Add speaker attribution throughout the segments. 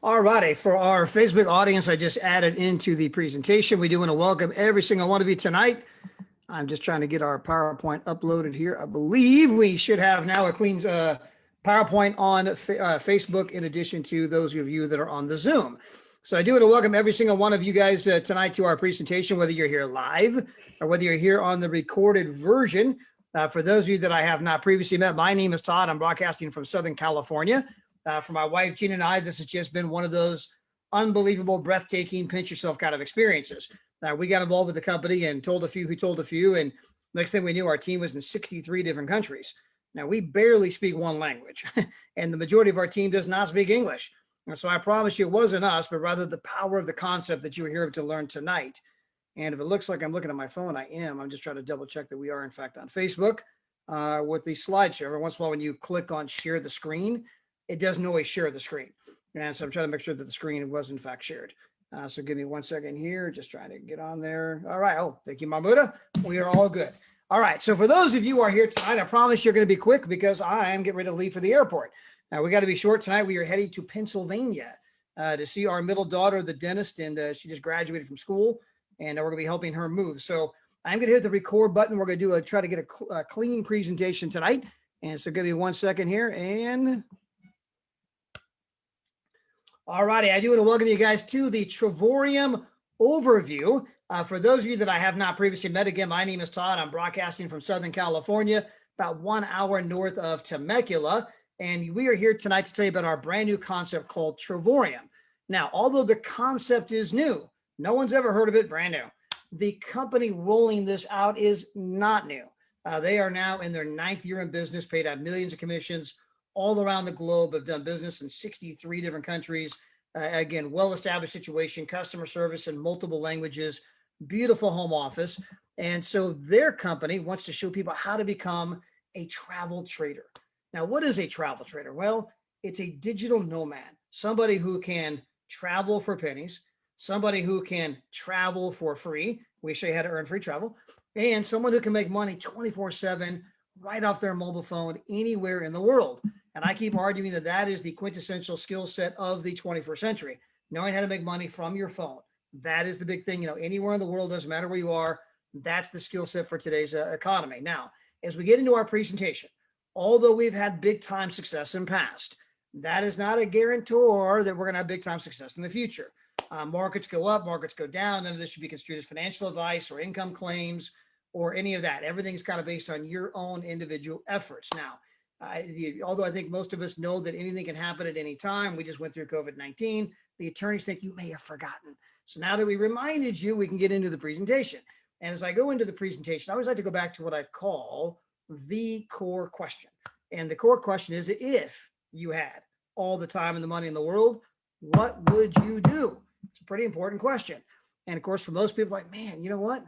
Speaker 1: All righty, for our Facebook audience, I just added into the presentation. We do want to welcome every single one of you tonight. I'm just trying to get our PowerPoint uploaded here. I believe we should have now a clean PowerPoint on Facebook in addition to those of you that are on the Zoom. So I do want to welcome every single one of you guys tonight to our presentation, whether you're here live or whether you're here on the recorded version. For those of you that I have not previously met, my name is Todd. I'm broadcasting from Southern California. For my wife, Jean, and I, this has just been one of those unbelievable, breathtaking, pinch yourself kind of experiences. We got involved with the company and told a few who told a few. And next thing we knew, our team was in 63 different countries. Now, we barely speak one language, and the majority of our team does not speak English. And so I promise you it wasn't us, but rather the power of the concept that you were here to learn tonight. And if it looks like I'm looking at my phone, I am. I'm just trying to double check that we are, in fact, on Facebook with the slideshow. Every once in a while, when you click on share the screen, it doesn't always share the screen. And so I'm trying to make sure that the screen was in fact shared. So give me 1 second here, just trying to get on there. All right. Oh, thank you, Mahmuda. We are all good. All right. So for those of you who are here tonight, I promise you're going to be quick because I am getting ready to leave for the airport. Now we got to be short tonight. We are heading to Pennsylvania to see our middle daughter, the dentist, and she just graduated from school, and we're going to be helping her move. So I'm going to hit the record button. We're going to try to get a clean presentation tonight. And so give me 1 second here and... All righty, I do want to welcome you guys to the Travorium overview. For those of you that I have not previously met, again, my name is Todd. I'm broadcasting from Southern California, about 1 hour north of Temecula. And we are here tonight to tell you about our brand new concept called Travorium. Now, although the concept is new, no one's ever heard of it, brand new. The company rolling this out is not new. They are now in their 9th year in business, paid out millions of commissions all around the globe, have done business in 63 different countries. Again, well-established situation, customer service in multiple languages, beautiful home office. And so their company wants to show people how to become a travel trader. Now, what is a travel trader? Well, it's a digital nomad, somebody who can travel for pennies, somebody who can travel for free. We show you how to earn free travel, and someone who can make money 24/7 right off their mobile phone anywhere in the world. And I keep arguing that that is the quintessential skill set of the 21st century, knowing how to make money from your phone. That is the big thing. Anywhere in the world, doesn't matter where you are, that's the skill set for today's economy. Now, as we get into our presentation, although we've had big time success in past, that is not a guarantor that we're going to have big time success in the future. Markets go up, markets go down. None of this should be construed as financial advice or income claims or any of that. Everything's kind of based on your own individual efforts. Now, although I think most of us know that anything can happen at any time, we just went through COVID-19. The attorneys think you may have forgotten. So now that we reminded you, we can get into the presentation. And as I go into the presentation, I always like to go back to what I call the core question. And the core question is, if you had all the time and the money in the world, what would you do? It's a pretty important question. And of course, for most people, like, man, you know what?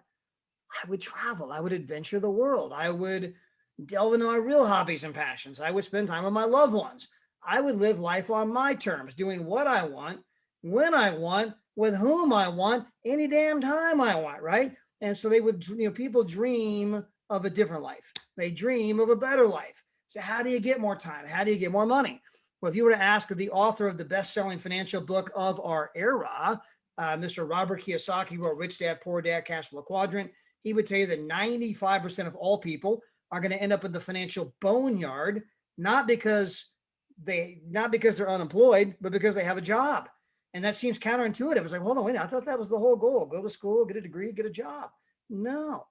Speaker 1: I would travel. I would adventure the world. I would delve into my real hobbies and passions. I would spend time with my loved ones. I would live life on my terms, doing what I want, when I want, with whom I want, any damn time I want, right? And so they would, people dream of a different life. They dream of a better life. So how do you get more time? How do you get more money? Well, if you were to ask the author of the best-selling financial book of our era, Mr. Robert Kiyosaki, wrote Rich Dad, Poor Dad, Cash Flow Quadrant, he would tell you that 95% of all people are going to end up in the financial boneyard, not because they're unemployed, but because they have a job. And that seems counterintuitive. It's like, hold on, wait, I thought that was the whole goal. Go to school, get a degree, get a job. No.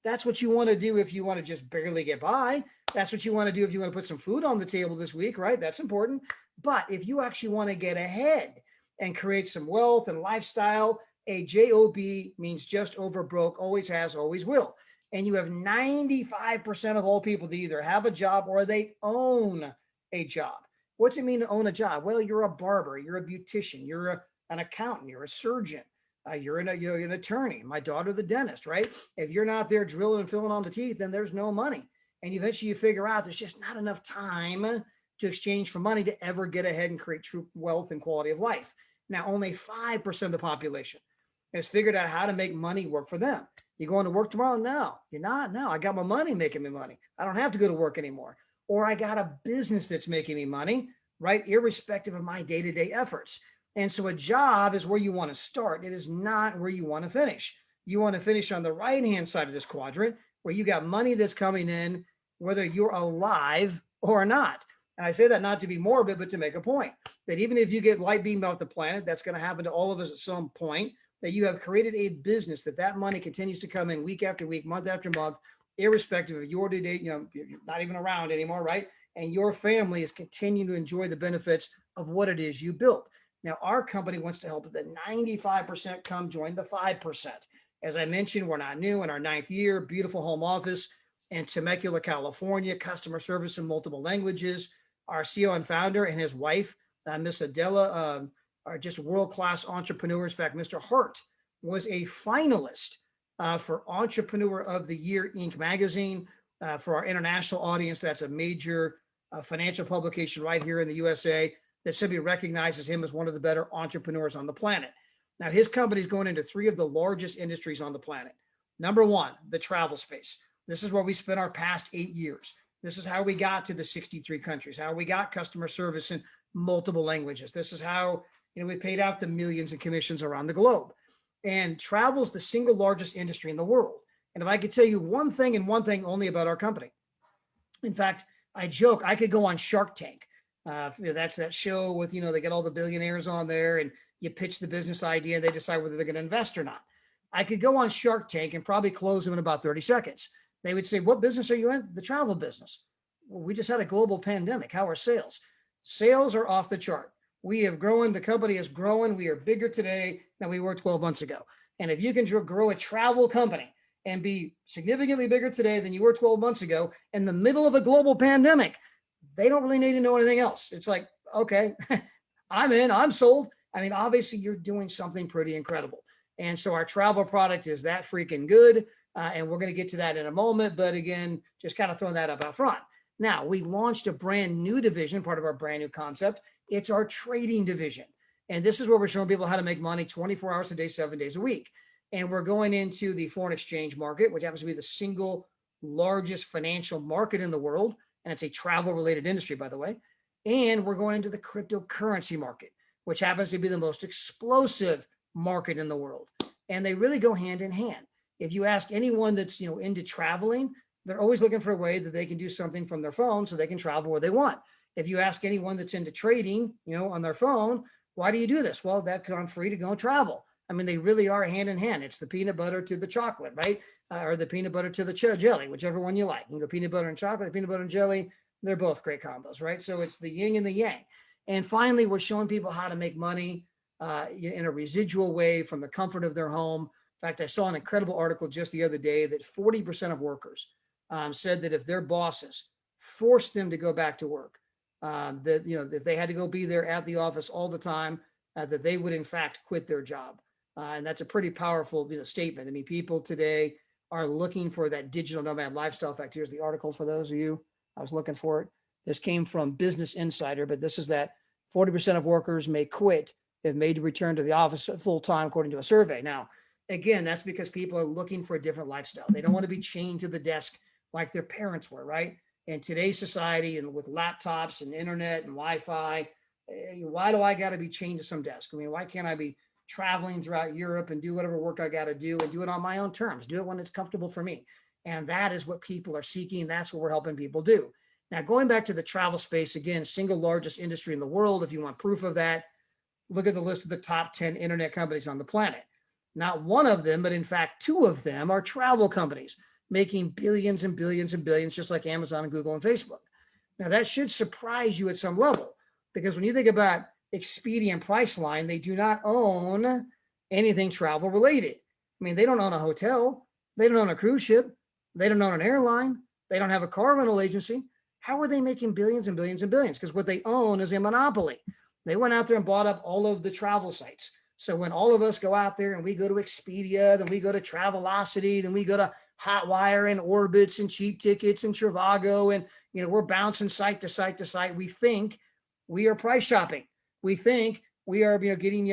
Speaker 1: That's what you want to do if you want to just barely get by. That's what you want to do if you want to put some food on the table this week, right? That's important. But if you actually want to get ahead and create some wealth and lifestyle, a JOB means just over broke, always has, always will. And you have 95% of all people that either have a job or they own a job. What's it mean to own a job? Well, you're a barber, you're a beautician, you're an accountant, you're a surgeon, you're an attorney. My daughter, the dentist, right? If you're not there drilling and filling on the teeth, then there's no money. And eventually you figure out there's just not enough time to exchange for money to ever get ahead and create true wealth and quality of life. Now, only 5% of the population has figured out how to make money work for them. You going to work tomorrow? No, you're not. No, I got my money making me money. I don't have to go to work anymore. Or I got a business that's making me money. right? Irrespective of my day-to-day efforts. And so a job is where you want to start. It is not where you want to finish. You want to finish on the right-hand side of this quadrant where you got money that's coming in, whether you're alive or not. And I say that not to be morbid, but to make a point that even if you get light beamed off the planet, that's going to happen to all of us at some point, that you have created a business that money continues to come in week after week, month after month, irrespective of your day, you're not even around anymore, right? And your family is continuing to enjoy the benefits of what it is you built. Now, our company wants to help the 95% come join the 5%. As I mentioned, we're not new, in our 9th year, beautiful home office in Temecula, California, customer service in multiple languages. Our CEO and founder and his wife, Miss Adela, are just world-class entrepreneurs. In fact, Mr. Hart was a finalist for Entrepreneur of the Year Inc. magazine. For our international audience, that's a major financial publication right here in the USA that simply recognizes him as one of the better entrepreneurs on the planet. Now, his company is going into 3 of the largest industries on the planet. Number 1, the travel space. This is where we spent our past 8 years. This is how we got to the 63 countries, how we got customer service in multiple languages. This is how we paid out the millions in commissions around the globe. And travel is the single largest industry in the world. And if I could tell you one thing and one thing only about our company, in fact, I joke, I could go on Shark Tank. That's that show with, they get all the billionaires on there and you pitch the business idea and they decide whether they're going to invest or not. I could go on Shark Tank and probably close them in about 30 seconds. They would say, what business are you in? The travel business. Well, we just had a global pandemic. How are sales? Sales are off the chart. We have grown. The company is growing. We are bigger today than we were 12 months ago. And if you can grow a travel company and be significantly bigger today than you were 12 months ago in the middle of a global pandemic, they don't really need to know anything else. It's like, okay, I'm in, I'm sold. I mean, obviously you're doing something pretty incredible. And so our travel product is that freaking good. And we're going to get to that in a moment. But again, just kind of throwing that up out front. Now, we launched a brand new division, part of our brand new concept. It's our trading division. And this is where we're showing people how to make money 24 hours a day, 7 days a week. And we're going into the foreign exchange market, which happens to be the single largest financial market in the world. And it's a travel related industry, by the way. And we're going into the cryptocurrency market, which happens to be the most explosive market in the world. And they really go hand in hand. If you ask anyone that's, into traveling, they're always looking for a way that they can do something from their phone so they can travel where they want. If you ask anyone that's into trading, on their phone, why do you do this? Well, that I'm free to go and travel. I mean, they really are hand in hand. It's the peanut butter to the chocolate, right? Or the peanut butter to the jelly, whichever one you like. You can go peanut butter and chocolate, peanut butter and jelly. They're both great combos, right? So it's the yin and the yang. And finally, we're showing people how to make money in a residual way from the comfort of their home. In fact, I saw an incredible article just the other day that 40% of workers said that if their bosses forced them to go back to work, that if they had to go be there at the office all the time, that they would in fact quit their job. And that's a pretty powerful statement. I mean, people today are looking for that digital nomad lifestyle. In fact, here's the article for those of you. I was looking for it. This came from Business Insider, but this is that 40% of workers may quit if made to return to the office full time, according to a survey. Now, again, that's because people are looking for a different lifestyle. They don't want to be chained to the desk like their parents were, right? In today's society and with laptops and internet and Wi-Fi, why do I got to be chained to some desk? I mean, why can't I be traveling throughout Europe and do whatever work I got to do and do it on my own terms, do it when it's comfortable for me? And that is what people are seeking. That's what we're helping people do. Now, going back to the travel space, again, single largest industry in the world. If you want proof of that, look at the list of the top 10 internet companies on the planet. Not one of them, but in fact, 2 of them are travel companies making billions and billions and billions, just like Amazon and Google and Facebook. Now, that should surprise you at some level, because when you think about Expedia and Priceline, they do not own anything travel related. I mean, they don't own a hotel. They don't own a cruise ship. They don't own an airline. They don't have a car rental agency. How are they making billions and billions and billions? Because what they own is a monopoly. They went out there and bought up all of the travel sites. So when all of us go out there and we go to Expedia, then we go to Travelocity, then we go to Hotwire and Orbitz and Cheap Tickets and Trivago, and we're bouncing site to site to site. We think we are price shopping. We think we are getting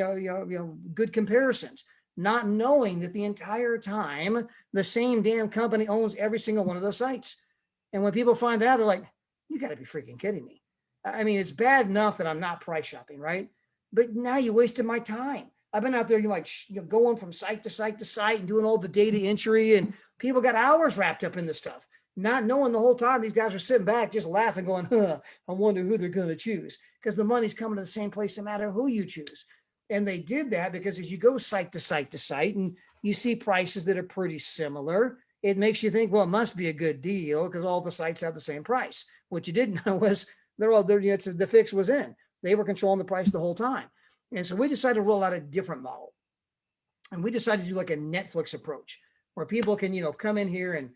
Speaker 1: good comparisons, not knowing that the entire time the same damn company owns every single one of those sites. And when people find out, they're like, "You got to be freaking kidding me!" I mean, it's bad enough that I'm not price shopping, right? But now you wasted my time. I've been out there, going from site to site to site and doing all the data entry, and people got hours wrapped up in this stuff, not knowing the whole time these guys are sitting back just laughing, going, huh, I wonder who they're going to choose, because the money's coming to the same place no matter who you choose. And they did that because as you go site to site to site and you see prices that are pretty similar, it makes you think, well, it must be a good deal because all the sites have the same price. What you didn't know was the fix was in. They were controlling the price the whole time. And so we decided to roll out a different model. And we decided to do like a Netflix approach where people can, come in here and,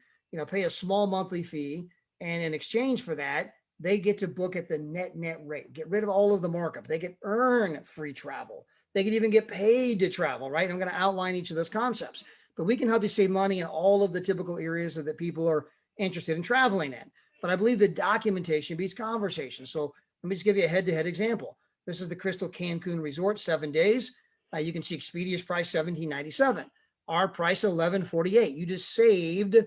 Speaker 1: pay a small monthly fee. And in exchange for that, they get to book at the net rate, get rid of all of the markup. They can earn free travel. They can even get paid to travel, right? I'm going to outline each of those concepts, but we can help you save money in all of the typical areas that people are interested in traveling in. But I believe the documentation beats conversation. So let me just give you a head-to-head example. This is the Krystal Cancun Resort, 7 days. You can see Expedia's price, $17.97. Our price, $11.48. You just saved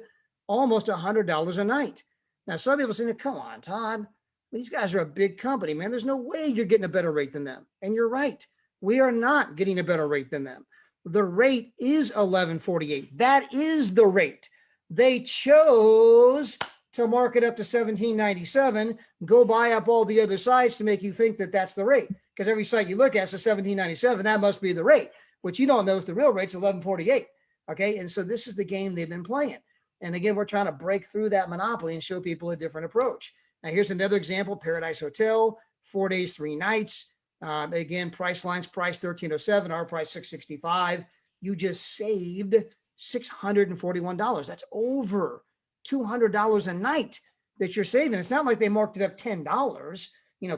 Speaker 1: almost $100 a night. Now, some people say, come on, Todd. These guys are a big company, man. There's no way you're getting a better rate than them. And you're right. We are not getting a better rate than them. The rate is $11.48. That is the rate. They chose to mark it up to $17.97, go buy up all the other sites to make you think that that's the rate. Because every site you look at says $17.97, that must be the rate. What you don't know is the real rate's $11.48. Okay, and so this is the game they've been playing. And again, we're trying to break through that monopoly and show people a different approach. Now, here's another example, Paradise Hotel, 4 days, 3 nights. Again, Priceline's price $13.07, our price $665. You just saved $641. That's over $200 a night that you're saving. It's not like they marked it up $10.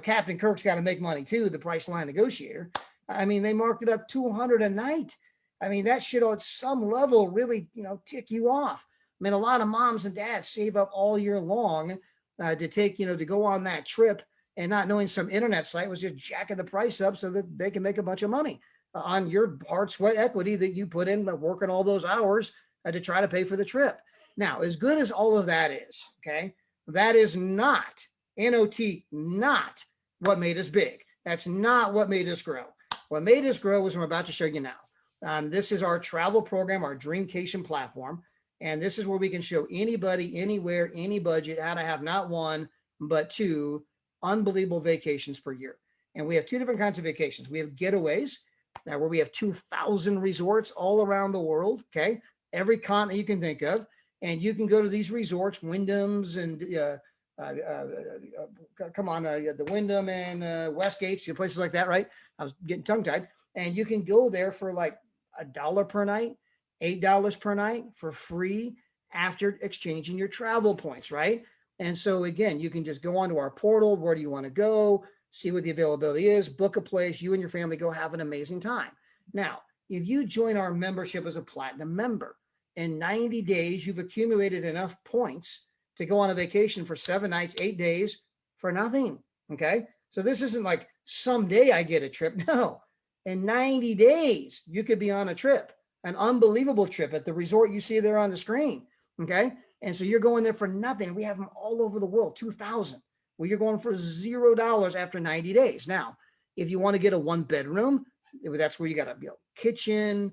Speaker 1: Captain Kirk's got to make money too, the Priceline negotiator. I mean, they marked it up $200 a night. I mean, that should at some level really, tick you off. I mean, a lot of moms and dads save up all year long to take, to go on that trip, and not knowing some internet site was just jacking the price up so that they can make a bunch of money on your hard sweat equity that you put in by working all those hours to try to pay for the trip. Now, as good as all of that is, okay, that is not, not what made us big. That's not what made us grow. What made us grow is what I'm about to show you now. This is our travel program, our Dreamcation platform. And this is where we can show anybody, anywhere, any budget how to have not one, but 2 unbelievable vacations per year. And we have 2 different kinds of vacations. We have getaways, where we have 2,000 resorts all around the world, okay? Every continent you can think of. And you can go to these resorts, Wyndham's and the Wyndham and Westgates, places like that, right? I was getting tongue-tied. And you can go there for like $1 per night, $8 per night for free after exchanging your travel points, right? And so again, you can just go onto our portal. Where do you want to go? See what the availability is, book a place, you and your family go have an amazing time. Now, if you join our membership as a platinum member, in 90 days, you've accumulated enough points to go on a vacation for 7 nights, 8 days for nothing, okay? So this isn't like someday I get a trip. No, in 90 days, you could be on a trip, an unbelievable trip at the resort you see there on the screen, okay? And so you're going there for nothing. We have them all over the world, 2,000. Well, you're going for $0 after 90 days. Now, if you want to get a 1-bedroom, that's where you got a kitchen,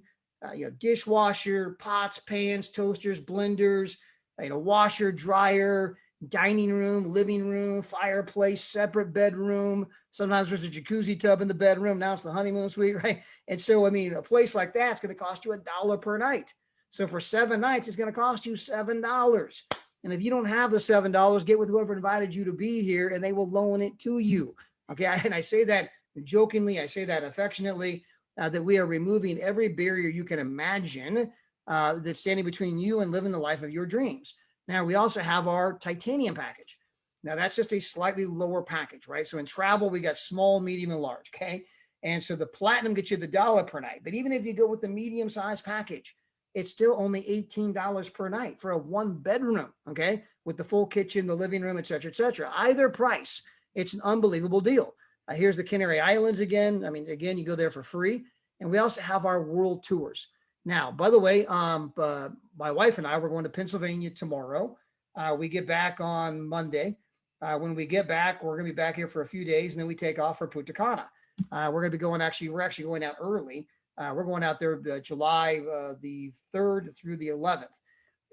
Speaker 1: dishwasher, pots, pans, toasters, blenders, washer, dryer, dining room, living room, fireplace, separate bedroom. Sometimes there's a jacuzzi tub in the bedroom. Now it's the honeymoon suite, right? And so, I mean, a place like that's going to cost you $1 per night. So for 7 nights, it's going to cost you $7. And if you don't have the $7, get with whoever invited you to be here and they will loan it to you. Okay. And I say that jokingly, I say that affectionately, that we are removing every barrier you can imagine that's standing between you and living the life of your dreams. Now, we also have our titanium package. Now, that's just a slightly lower package, right? So in travel, we got small, medium, and large, okay? And so the platinum gets you the $1 per night. But even if you go with the medium-sized package, it's still only $18 per night for a 1-bedroom, okay? With the full kitchen, the living room, et cetera, et cetera. Either price, it's an unbelievable deal. Here's the Canary Islands again. I mean, again, you go there for free. And we also have our world tours. Now, by the way, my wife and I, we're going to Pennsylvania tomorrow. We get back on Monday. When we get back, we're going to be back here for a few days, and then we take off for Punta Cana. We're going to be going, we're actually going out early. We're going out there July the 3rd through the 11th.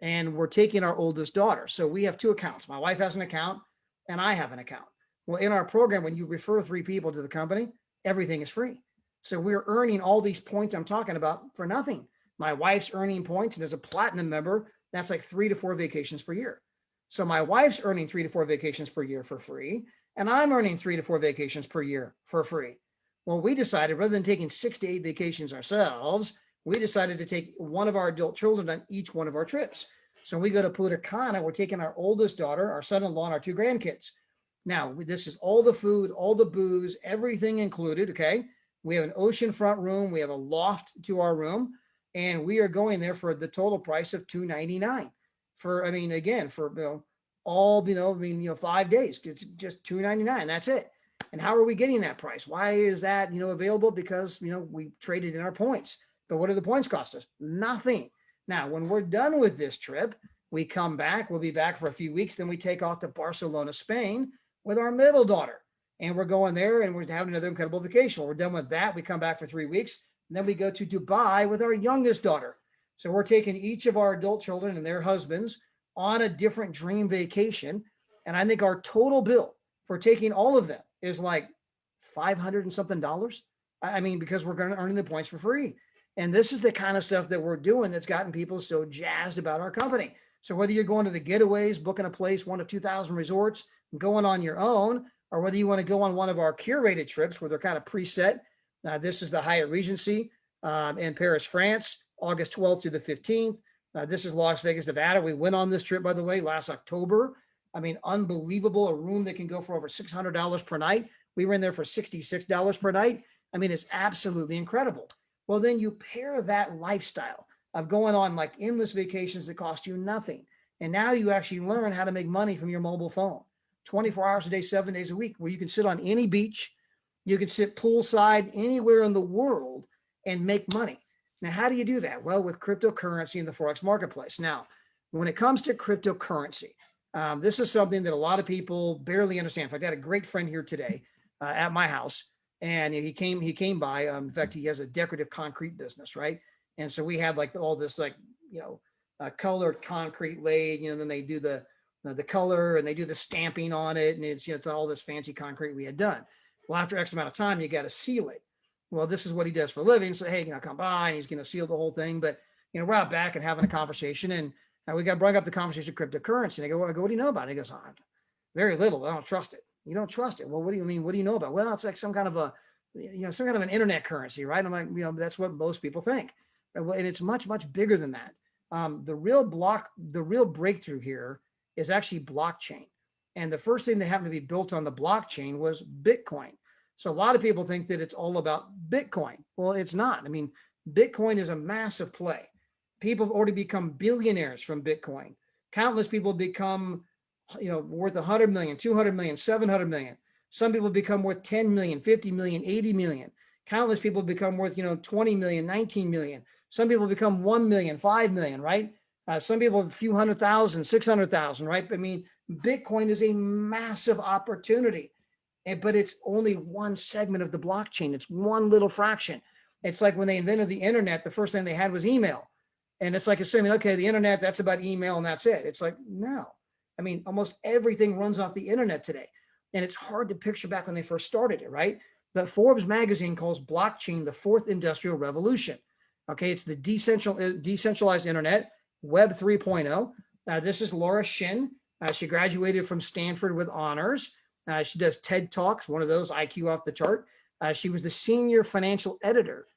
Speaker 1: And we're taking our oldest daughter. So we have two accounts. My wife has an account and I have an account. Well, in our program, when you refer 3 people to the company, everything is free. So we're earning all these points I'm talking about for nothing. My wife's earning points, and as a platinum member, that's like 3 to 4 vacations per year. So my wife's earning 3 to 4 vacations per year for free, and I'm earning 3 to 4 vacations per year for free. Well, we decided rather than taking 6 to 8 vacations ourselves, we decided to take one of our adult children on each one of our trips. So we go to Punta Cana, we're taking our oldest daughter, our son-in-law, and our 2 grandkids. Now, this is all the food, all the booze, everything included, okay? We have an oceanfront room, we have a loft to our room, and we are going there for the total price of $299 for, again, for, all, 5 days. It's just $299, that's it. And how are we getting that price? Why is that, available? Because, we traded in our points. But what do the points cost us? Nothing. Now, when we're done with this trip, we come back, we'll be back for a few weeks, then we take off to Barcelona, Spain with our middle daughter. And we're going there and we're having another incredible vacation. When we're done with that, we come back for 3 weeks. And then we go to Dubai with our youngest daughter. So we're taking each of our adult children and their husbands on a different dream vacation. And I think our total bill for taking all of them is like $500 and something. Because we're going to earn the points for free. And this is the kind of stuff that we're doing that's gotten people so jazzed about our company. So whether you're going to the getaways, booking a place, 1 of 2,000 resorts, going on your own, or whether you want to go on one of our curated trips where they're kind of preset. This is the Hyatt Regency in Paris, France, August 12th through the 15th. This is Las Vegas, Nevada. We went on this trip, by the way, last October. Unbelievable. A room that can go for over $600 per night. We were in there for $66 per night. It's absolutely incredible. Well, then you pair that lifestyle of going on like endless vacations that cost you nothing. And now you actually learn how to make money from your mobile phone, 24 hours a day, 7 days a week, where you can sit on any beach. You can sit poolside anywhere in the world and make money. Now, how do you do that? Well, with cryptocurrency in the Forex marketplace. Now, when it comes to cryptocurrency, this is something that a lot of people barely understand. In fact, I had a great friend here today at my house. And he came by. In fact, he has a decorative concrete business, right? And so we had like all this, colored concrete laid. Then they do the color and they do the stamping on it, and it's all this fancy concrete we had done. Well, after X amount of time, you got to seal it. Well, this is what he does for a living. So hey, come by, and he's going to seal the whole thing. But we're out back and having a conversation, and we got brought up the conversation of cryptocurrency. And I go, what do you know about it? He goes, very little. I don't trust it. You don't trust it. Well, what do you mean? What do you know about? Well, it's like some kind of an internet currency, right? I'm like, that's what most people think. And it's much, much bigger than that. The real breakthrough here is actually blockchain. And the first thing that happened to be built on the blockchain was Bitcoin. So a lot of people think that it's all about Bitcoin. Well, it's not. Bitcoin is a massive play. People have already become billionaires from Bitcoin. Countless people become worth 100 million, 200 million, 700 million. Some people become worth 10 million, 50 million, 80 million. Countless people become worth, 20 million, 19 million. Some people become 1 million, 5 million, right? Some people a few 100,000, 600,000, right? Bitcoin is a massive opportunity, but it's only one segment of the blockchain. It's one little fraction. It's like when they invented the internet, the first thing they had was email. And it's like assuming, okay, the internet, that's about email and that's it. It's like, no. Almost everything runs off the internet today. And it's hard to picture back when they first started it, right? But Forbes magazine calls blockchain the 4th industrial revolution. Okay, it's the decentralized internet, Web 3.0. This is Laura Shin. She graduated from Stanford with honors. She does TED Talks, one of those, IQ off the chart. She was the senior financial editor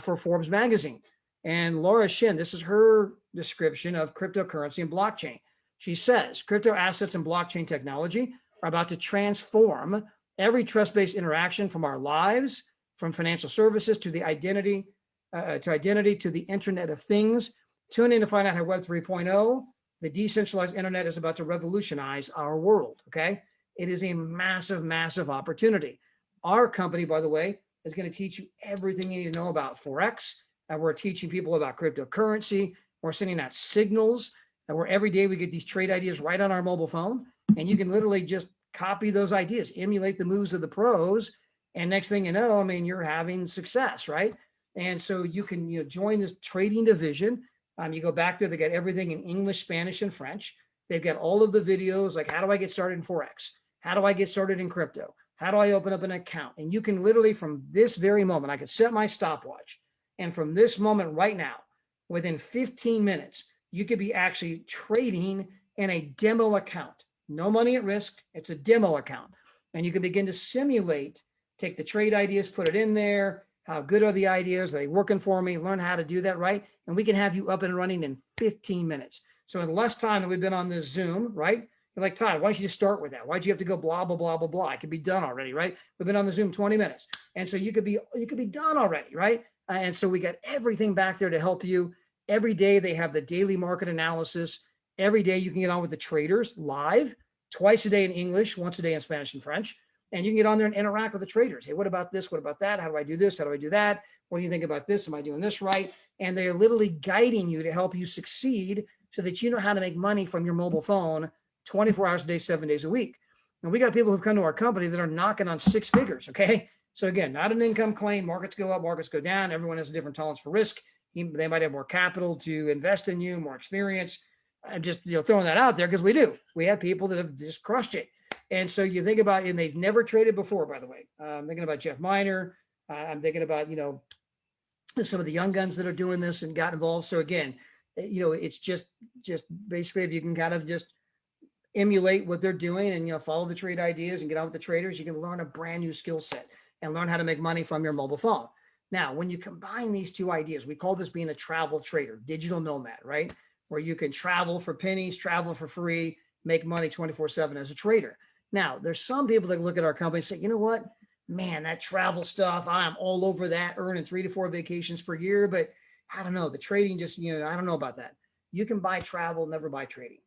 Speaker 1: for Forbes magazine. And Laura Shin, this is her description of cryptocurrency and blockchain. She says, crypto assets and blockchain technology are about to transform every trust-based interaction from our lives, from financial services to the identity, to the Internet of Things. Tune in to find out how Web 3.0, the decentralized internet, is about to revolutionize our world, okay? It is a massive, massive opportunity. Our company, by the way, is going to teach you everything you need to know about Forex. We're teaching people about cryptocurrency. We're sending out signals. And where every day we get these trade ideas right on our mobile phone, and you can literally just copy those ideas, emulate the moves of the pros. And next thing you know, I mean, you're having success, right? And so you can, join this trading division. You go back there, they got everything in English, Spanish, and French. They've got all of the videos, like how do I get started in Forex? How do I get started in crypto? How do I open up an account? And you can literally, from this very moment, I could set my stopwatch. And from this moment right now, within 15 minutes, you could be actually trading in a demo account. No money at risk. It's a demo account. And you can begin to simulate, take the trade ideas, put it in there. How good are the ideas? Are they working for me? Learn how to do that, right? And we can have you up and running in 15 minutes. So in less time than we've been on this Zoom, right? You're like, Todd, why don't you just start with that? Why'd you have to go blah, blah, blah, blah, blah? It could be done already, right? We've been on the Zoom 20 minutes. And so you could be done already, right? And so we got everything back there to help you. Every day they have the daily market analysis. Every day you can get on with the traders live, twice a day in English, once a day in Spanish and French. And you can get on there and interact with the traders. Hey, what about this? What about that? How do I do this? How do I do that? What do you think about this? Am I doing this right? And they're literally guiding you to help you succeed so that you know how to make money from your mobile phone 24 hours a day, 7 days a week. And we got people who've come to our company that are knocking on 6 figures, okay? So again, not an income claim. Markets go up, markets go down. Everyone has a different tolerance for risk. They might have more capital to invest in you, more experience. I'm just throwing that out there because we do. We have people that have just crushed it. And so you think about, and they've never traded before, by the way. I'm thinking about Jeff Miner. I'm thinking about, some of the young guns that are doing this and got involved. So again, it's just basically if you can kind of just emulate what they're doing and, follow the trade ideas and get on with the traders, you can learn a brand new skill set and learn how to make money from your mobile phone. Now, when you combine these two ideas, we call this being a travel trader, digital nomad, right? Where you can travel for pennies, travel for free, make money 24/7 as a trader. Now, there's some people that look at our company and say, you know what, man, that travel stuff, I'm all over that, earning 3 to 4 vacations per year, but I don't know, the trading just, I don't know about that. You can buy travel, never buy trading.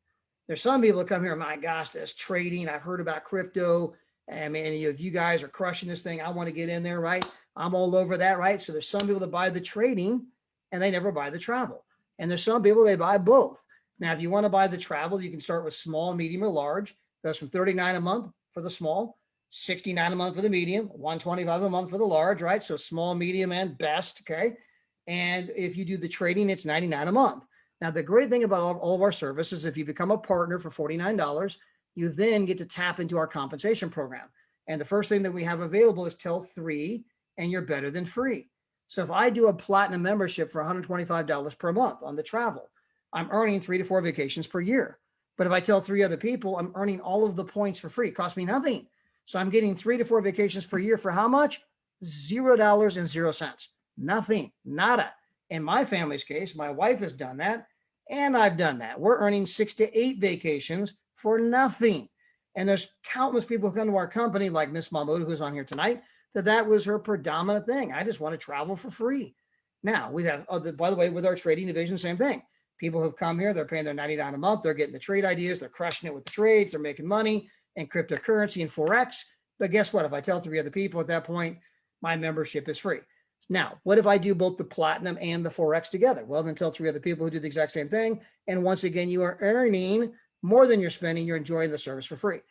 Speaker 1: There's some people that come here, my gosh, that's trading. I've heard about crypto. I mean, if you guys are crushing this thing, I want to get in there, right? I'm all over that, right? So there's some people that buy the trading and they never buy the travel. And there's some people, they buy both. Now, if you want to buy the travel, you can start with small, medium, or large. That's from $39 a month for the small, $69 a month for the medium, $125 a month for the large, right? So small, medium, and best, okay? And if you do the trading, it's $99 a month. Now, the great thing about all of our services, if you become a partner for $49, you then get to tap into our compensation program. And the first thing that we have available is tell 3 and you're better than free. So if I do a platinum membership for $125 per month on the travel, I'm earning 3 to 4 vacations per year. But if I tell 3 other people, I'm earning all of the points for free. It costs me nothing. So I'm getting 3 to 4 vacations per year for how much? $0.00. Nothing, nada. In my family's case, my wife has done that, and I've done that. We're earning 6 to 8 vacations for nothing. And there's countless people who come to our company, like Miss Mahmoud, who's on here tonight, that was her predominant thing. I just want to travel for free. Now, we have, by the way, with our trading division, same thing. People who've come here, they're paying their $99 a month. They're getting the trade ideas. They're crushing it with the trades. They're making money in cryptocurrency and Forex. But guess what? If I tell 3 other people at that point, my membership is free. Now, what if I do both the platinum and the Forex together? Well, then tell 3 other people who do the exact same thing. And once again, you are earning more than you're spending. You're enjoying the service for free.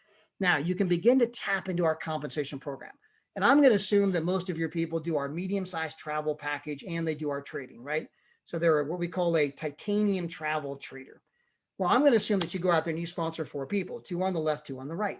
Speaker 1: Now, you can begin to tap into our compensation program. And I'm going to assume that most of your people do our medium-sized travel package and they do our trading, right? So they're what we call a titanium travel trader. Well, I'm going to assume that you go out there and you sponsor 4 people, 2 on the left, 2 on the right.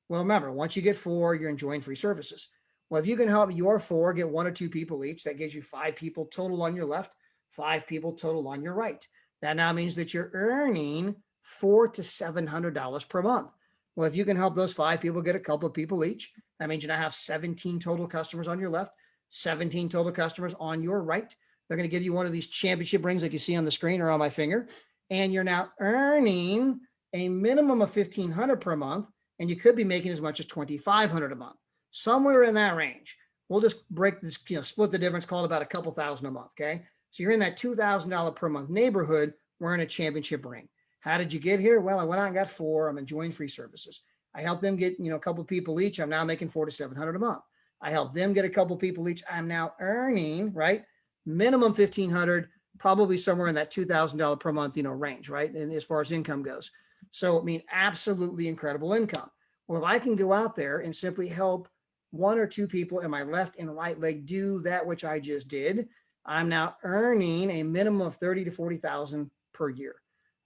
Speaker 1: Well, remember, once you get 4, you're enjoying free services. Well, if you can help your 4 get 1 or 2 people each, that gives you 5 people total on your left, 5 people total on your right. That now means that you're earning $400 to $700 per month. Well, if you can help those 5 people get a couple of people each, that means you now have 17 total customers on your left, 17 total customers on your right. They're going to give you one of these championship rings like you see on the screen or on my finger. And you're now earning a minimum of $1,500 per month. And you could be making as much as $2,500 a month, somewhere in that range. We'll just break this, split the difference, call it about a couple thousand a month. Okay. So you're in that $2,000 per month neighborhood wearing a championship ring. How did you get here? Well, I went out and got 4. I'm enjoying free services. I helped them get, a couple of people each. I'm now making $400 to $700 a month. I helped them get a couple of people each. I'm now earning, right, minimum $1,500, probably somewhere in that $2,000 per month, range, right? And as far as income goes. So, absolutely incredible income. Well, if I can go out there and simply help one or two people in my left and right leg do that which I just did, I'm now earning a minimum of 30 to 40,000 per year.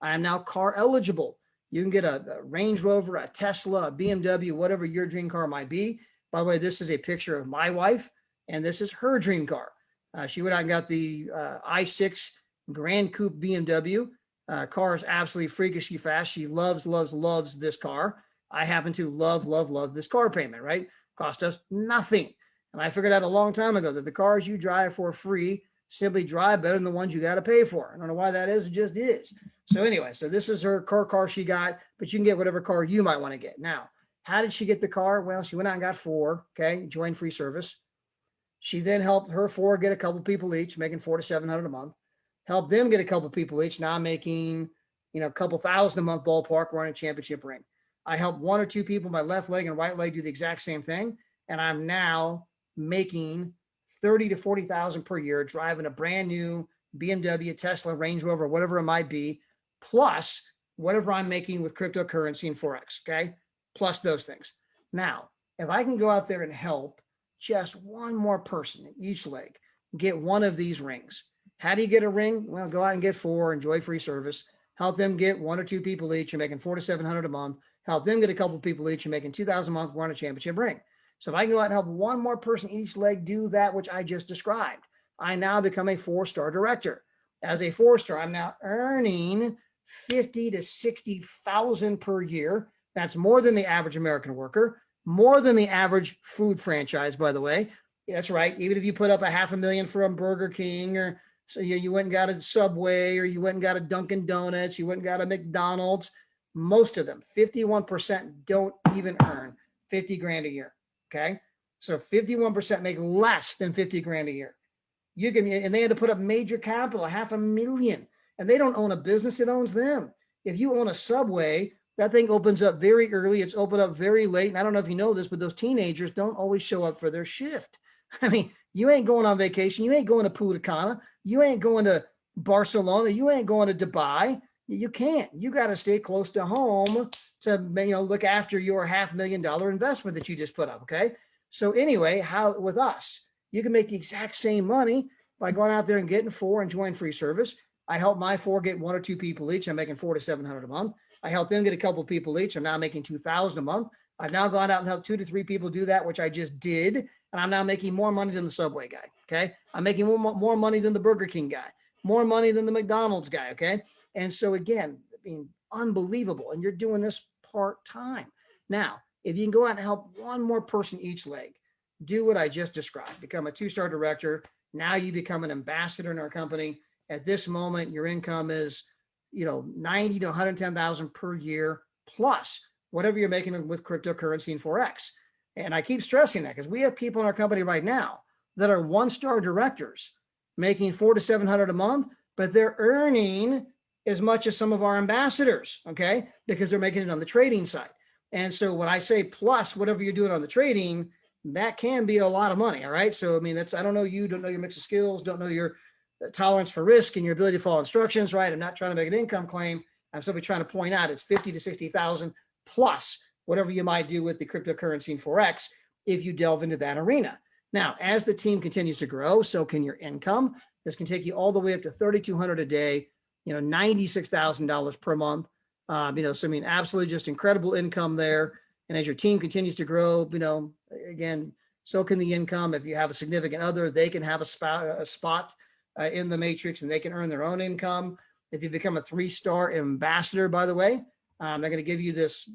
Speaker 1: I am now car eligible. You can get a Range Rover, a Tesla, a BMW, whatever your dream car might be. By the way, this is a picture of my wife, and this is her dream car. She went out and got the i6 Grand Coupe BMW. Car is absolutely freakishly fast. She loves this car. I happen to love this car payment, right? Cost us nothing. And I figured out a long time ago that the cars you drive for free simply drive better than the ones you got to pay for. I don't know why that is. It just is. So anyway, so this is her car she got, but you can get whatever car you might want to get. Now, how did she get the car? Well, she went out and got 4, okay, joined free service. She then helped her 4 get a couple people each, making $400 to $700 a month. Helped them get a couple people each, now making, a couple thousand a month ballpark, running a championship ring. I helped 1 or 2 people, my left leg and right leg, do the exact same thing. And I'm now making 30 to 40,000 per year, driving a brand new BMW, Tesla, Range Rover, whatever it might be, plus whatever I'm making with cryptocurrency and Forex, okay? Plus those things. Now, if I can go out there and help just one more person in each leg get one of these rings. How do you get a ring? Well, go out and get 4, enjoy free service. Help them get 1 or 2 people each, you're making $400 to $700 a month. Help them get a couple people each, you're making $2,000 a month, we're on a championship ring. So if I can go out and help one more person each leg do that which I just described, I now become a 4-star director. As a 4-star, I'm now earning 50 to 60,000 per year. That's more than the average American worker, more than the average food franchise, by the way. That's right. Even if you put up $500,000 from Burger King, or so you went and got a Subway, or you went and got a Dunkin' Donuts, you went and got a McDonald's, most of them, 51% don't even earn 50 grand a year. Okay. So 51% make less than 50 grand a year. And they had to put up major capital, $500,000, and they don't own a business. It owns them. If you own a Subway, that thing opens up very early. It's opened up very late. And I don't know if you know this, but those teenagers don't always show up for their shift. I mean, you ain't going on vacation. You ain't going to Punta Cana. You ain't going to Barcelona. You ain't going to Dubai. You can't. You got to stay close to home to look after your $500,000 investment that you just put up. Okay. So anyway, how with us, you can make the exact same money by going out there and getting 4 and join free service. I help my 4 get 1 or 2 people each. I'm making $400 to $700 a month. I help them get a couple people each. I'm now making $2,000 a month. I've now gone out and helped 2 to 3 people do that, which I just did. And I'm now making more money than the Subway guy. Okay. I'm making more money than the Burger King guy, more money than the McDonald's guy. Okay. And so again, I mean, unbelievable. And you're doing this part-time. Now, if you can go out and help one more person each leg, do what I just described, become a 2-star director. Now you become an ambassador in our company. At this moment, your income is, 90 to 110,000 per year, plus whatever you're making with cryptocurrency and Forex. And I keep stressing that because we have people in our company right now that are 1-star directors making $400 to $700 a month, but they're earning as much as some of our ambassadors, okay? Because they're making it on the trading side. And so when I say plus whatever you're doing on the trading, that can be a lot of money, all right? So, I mean, I don't know you, don't know your mix of skills, don't know your tolerance for risk and your ability to follow instructions, right? I'm not trying to make an income claim. I'm simply trying to point out it's 50 to 60,000 plus whatever you might do with the cryptocurrency and Forex if you delve into that arena. Now, as the team continues to grow, so can your income. This can take you all the way up to $3,200 a day, $96,000 per month. So I mean, absolutely just incredible income there. And as your team continues to grow, again, so can the income. If you have a significant other, they can have a spot in the matrix and they can earn their own income. If you become a 3-star ambassador, by the way, they're going to give you this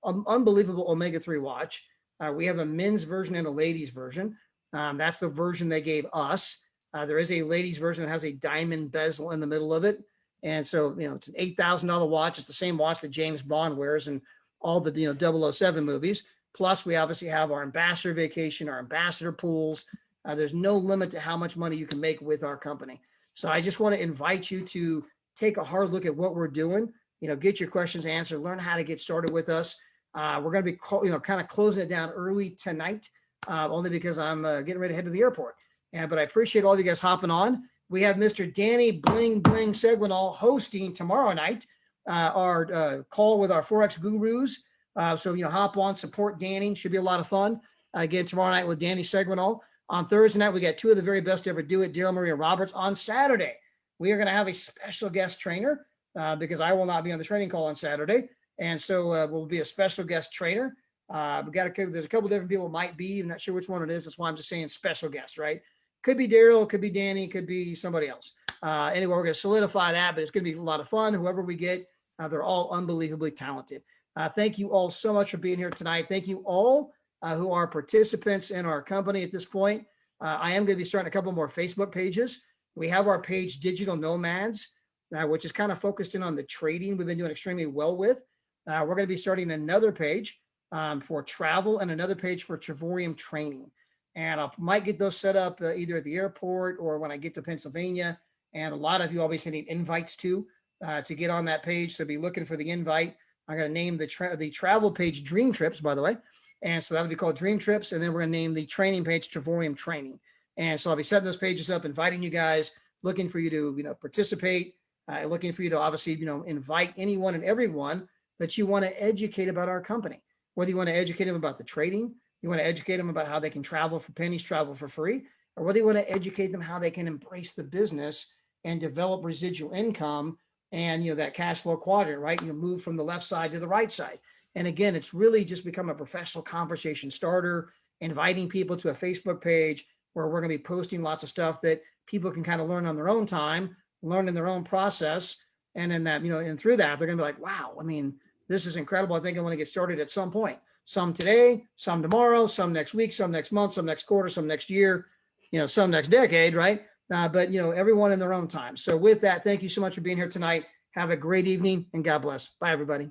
Speaker 1: unbelievable omega-3 watch. We have a men's version and a ladies version. That's the version they gave us. There is a ladies version that has a diamond bezel in the middle of it. And so, it's an $8,000 watch. It's the same watch that James Bond wears in all the 007 movies. Plus, we obviously have our ambassador vacation, our ambassador pools. There's no limit to how much money you can make with our company. So I just want to invite you to take a hard look at what we're doing, get your questions answered, learn how to get started with us. We're going to be, kind of closing it down early tonight, only because I'm getting ready to head to the airport. But I appreciate all of you guys hopping on. We have Mr. Danny Bling Seguinal hosting tomorrow night our call with our Forex gurus. So, hop on, support Danny. Should be a lot of fun. Again, tomorrow night with Danny Segrenal. On Thursday night, we got two of the very best to ever do it, Daryl Marie and Roberts. On Saturday, we are going to have a special guest trainer because I will not be on the training call on Saturday. And so we'll be a special guest trainer. There's a couple different people might be. I'm not sure which one it is. That's why I'm just saying special guest, right? Could be Daryl, could be Danny, could be somebody else. Anyway, we're going to solidify that, but it's going to be a lot of fun. Whoever we get, they're all unbelievably talented. Thank you all so much for being here tonight. Thank you all who are participants in our company at this point. I am going to be starting a couple more Facebook pages. We have our page Digital Nomads, which is kind of focused in on the trading we've been doing extremely well with. We're going to be starting another page for travel and another page for Travorium training. And I might get those set up either at the airport or when I get to Pennsylvania. And a lot of you will be sending invites to get on that page. So be looking for the invite. I'm going to name the travel page Dream Trips, by the way. And so that'll be called Dream Trips. And then we're going to name the training page Travorium Training. And so I'll be setting those pages up, inviting you guys, looking for you to, participate, looking for you to obviously, invite anyone and everyone that you want to educate about our company. Whether you want to educate them about the trading, you want to educate them about how they can travel for pennies, travel for free, or whether you want to educate them how they can embrace the business and develop residual income and, that cash flow quadrant, right? Move from the left side to the right side. And again, it's really just become a professional conversation starter, inviting people to a Facebook page where we're going to be posting lots of stuff that people can kind of learn on their own time, learn in their own process. And in that, and through that, they're going to be like, wow, this is incredible. I think I want to get started at some point. Some today, some tomorrow, some next week, some next month, some next quarter, some next year, some next decade, right? But everyone in their own time. So with that, thank you so much for being here tonight. Have a great evening and God bless. Bye, everybody.